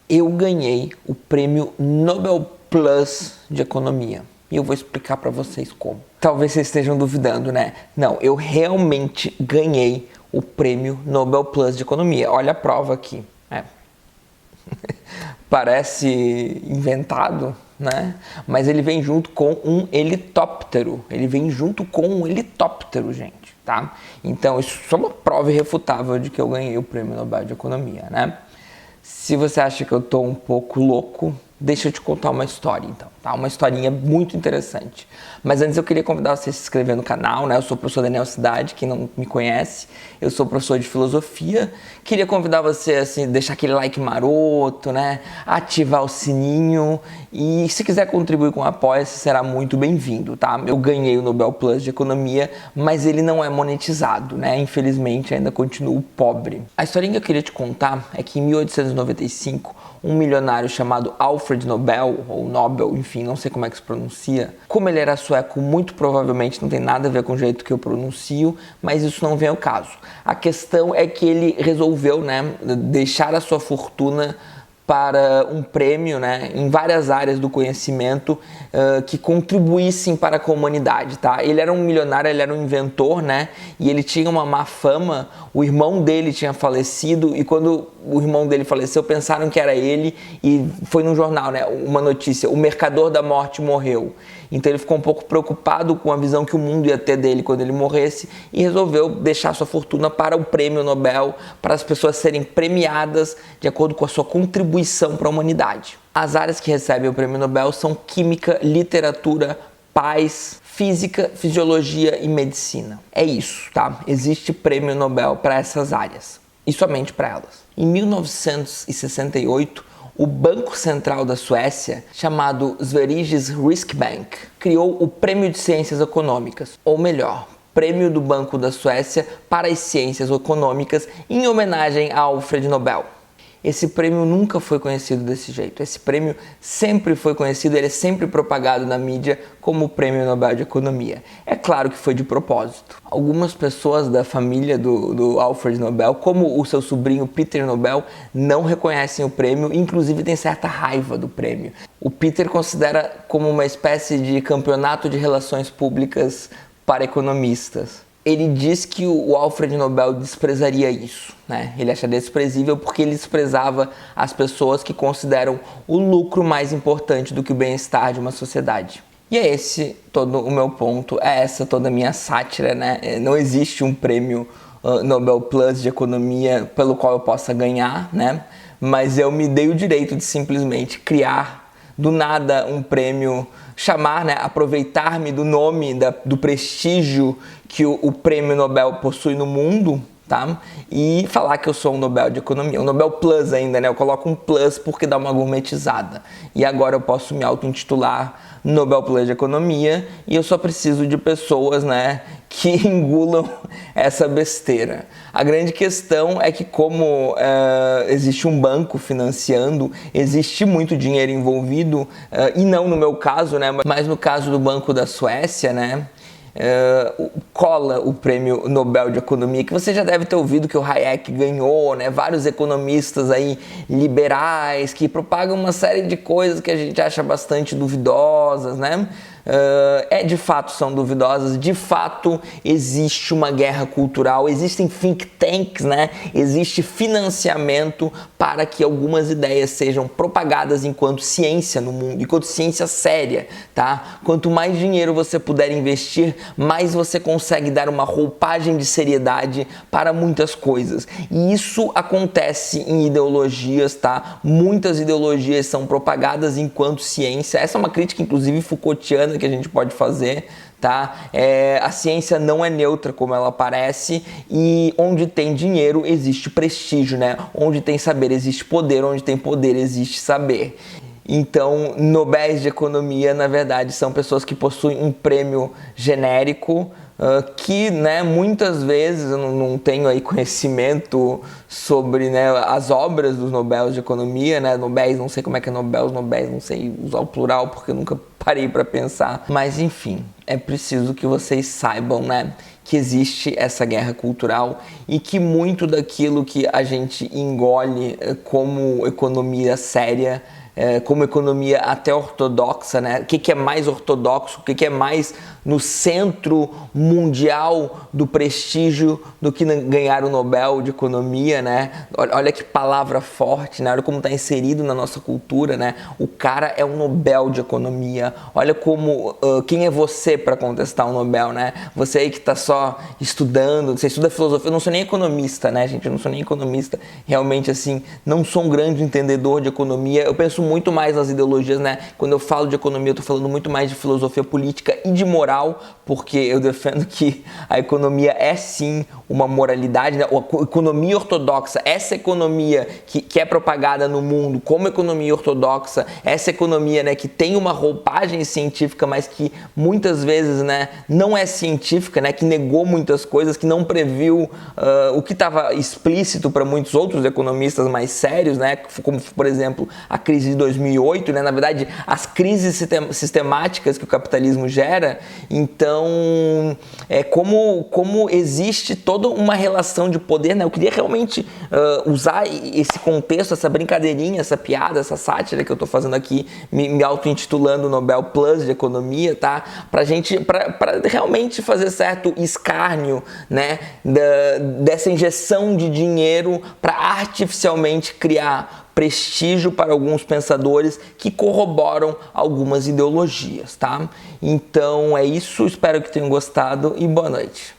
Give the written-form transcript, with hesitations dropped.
Eu ganhei o prêmio Nobel Plus de Economia. E eu vou explicar para vocês como. Talvez vocês estejam duvidando, né? Não, eu realmente ganhei o prêmio Nobel Plus de Economia. Olha a prova aqui. Parece inventado, né? Mas ele vem junto com um helicóptero. Ele vem junto com um helicóptero, gente, tá? Então, isso é uma prova irrefutável de que eu ganhei o prêmio Nobel de Economia, né? Se você acha que eu tô um pouco louco, deixa eu te contar uma história, então, tá? Uma historinha muito interessante. Mas antes eu queria convidar você a se inscrever no canal, né? Eu sou o professor Daniel Cidade, quem não me conhece, eu sou professor de filosofia. Queria convidar você a assim, deixar aquele like maroto, né? Ativar o sininho e se quiser contribuir com o Apoia-se, será muito bem-vindo, tá? Eu ganhei o Nobel Plus de Economia, mas ele não é monetizado, né? Infelizmente ainda continuo pobre. A historinha que eu queria te contar é que em 1895, um milionário chamado Alfred Nobel, ou Nobel, enfim, não sei como é que se pronuncia. Como ele era sueco, muito provavelmente não tem nada a ver com o jeito que eu pronuncio, mas isso não vem ao caso. A questão é que ele resolveu, né, deixar a sua fortuna para um prêmio, né, em várias áreas do conhecimento que contribuíssem para a comunidade, tá? Ele era um milionário, ele era um inventor, né, e ele tinha uma má fama. O irmão dele tinha falecido e quando o irmão dele faleceu, pensaram que era ele e foi num jornal, né, uma notícia: o mercador da morte morreu. Então ele ficou um pouco preocupado com a visão que o mundo ia ter dele quando ele morresse e resolveu deixar sua fortuna para o prêmio Nobel, para as pessoas serem premiadas de acordo com a sua contribuição para a humanidade. As áreas que recebem o prêmio Nobel são química, literatura, paz, física, fisiologia e medicina. É isso, tá? Existe prêmio Nobel para essas áreas e somente para elas. Em 1968, o Banco Central da Suécia, chamado Sveriges Riksbank, criou o Prêmio de Ciências Econômicas, ou melhor, Prêmio do Banco da Suécia para as Ciências Econômicas, em homenagem a Alfred Nobel. Esse prêmio nunca foi conhecido desse jeito. Esse prêmio sempre foi conhecido, ele é sempre propagado na mídia como o Prêmio Nobel de Economia. É claro que foi de propósito. Algumas pessoas da família do Alfred Nobel, como o seu sobrinho Peter Nobel, não reconhecem o prêmio, inclusive tem certa raiva do prêmio. O Peter considera como uma espécie de campeonato de relações públicas para economistas. Ele diz que o Alfred Nobel desprezaria isso, né? Ele acha desprezível porque ele desprezava as pessoas que consideram o lucro mais importante do que o bem-estar de uma sociedade. E é esse todo o meu ponto, é essa toda a minha sátira, né? Não existe um prêmio Nobel Plus de Economia pelo qual eu possa ganhar, né? Mas eu me dei o direito de simplesmente criar do nada um prêmio, chamar, né, aproveitar-me do nome, do prestígio que o prêmio Nobel possui no mundo, tá? E falar que eu sou um Nobel de Economia, um Nobel Plus ainda, né? Eu coloco um plus porque dá uma gourmetizada. E agora eu posso me auto-intitular Nobel Plus de Economia e eu só preciso de pessoas, né, que engulam essa besteira. A grande questão é que como existe um banco financiando, existe muito dinheiro envolvido, e não no meu caso, né, mas no caso do Banco da Suécia, né, cola o prêmio Nobel de Economia, que você já deve ter ouvido que o Hayek ganhou, né? Vários economistas aí liberais que propagam uma série de coisas que a gente acha bastante duvidosas, né? De fato são duvidosas, de fato existe uma guerra cultural, existem think tanks, né? Existe financiamento para que algumas ideias sejam propagadas enquanto ciência no mundo, enquanto ciência séria, tá? Quanto mais dinheiro você puder investir, mais você consegue dar uma roupagem de seriedade para muitas coisas. E isso acontece em ideologias, tá? Muitas ideologias são propagadas enquanto ciência. Essa é uma crítica, inclusive, Foucaultiana que a gente pode fazer, tá? A ciência não é neutra como ela parece e onde tem dinheiro existe prestígio, né? Onde tem saber existe poder, onde tem poder existe saber. Então, Nobéis de Economia, na verdade, são pessoas que possuem um prêmio genérico, que, né, muitas vezes eu não tenho aí conhecimento sobre, né, as obras dos Nobéis de Economia, né, Nobéis, não sei como é que é Nobéis, não sei usar o plural porque eu nunca parei para pensar, mas enfim, é preciso que vocês saibam, né, que existe essa guerra cultural e que muito daquilo que a gente engole como economia séria, como economia até ortodoxa, né? O que é mais ortodoxo, o que é mais no centro mundial do prestígio do que ganhar o Nobel de Economia, né? Olha que palavra forte, né? Olha como está inserido na nossa cultura, né? O cara é um Nobel de Economia. Olha como, quem é você para contestar o Nobel, né? Você aí que está só estudando, você estuda filosofia, eu não sou nem economista, né, gente? Eu não sou nem economista, realmente, assim, não sou um grande entendedor de economia. Eu penso muito mais nas ideologias, né? Quando eu falo de economia, eu estou falando muito mais de filosofia política e de moral, porque eu defendo que a economia é sim uma moralidade, né? A economia ortodoxa, essa economia que é propagada no mundo como economia ortodoxa, essa economia, né, que tem uma roupagem científica, mas que muitas vezes, né, não é científica, né, que negou muitas coisas, que não previu o que estava explícito para muitos outros economistas mais sérios, né, como por exemplo a crise de 2008, né, na verdade as crises sistemáticas que o capitalismo gera. Então, como existe toda uma relação de poder, né? Eu queria realmente usar esse contexto, essa brincadeirinha, essa piada, essa sátira que eu estou fazendo aqui, me auto-intitulando Nobel Plus de Economia, tá? Para realmente fazer certo escárnio, né? Dessa injeção de dinheiro para artificialmente criar prestígio para alguns pensadores que corroboram algumas ideologias, tá? Então é isso, espero que tenham gostado e boa noite.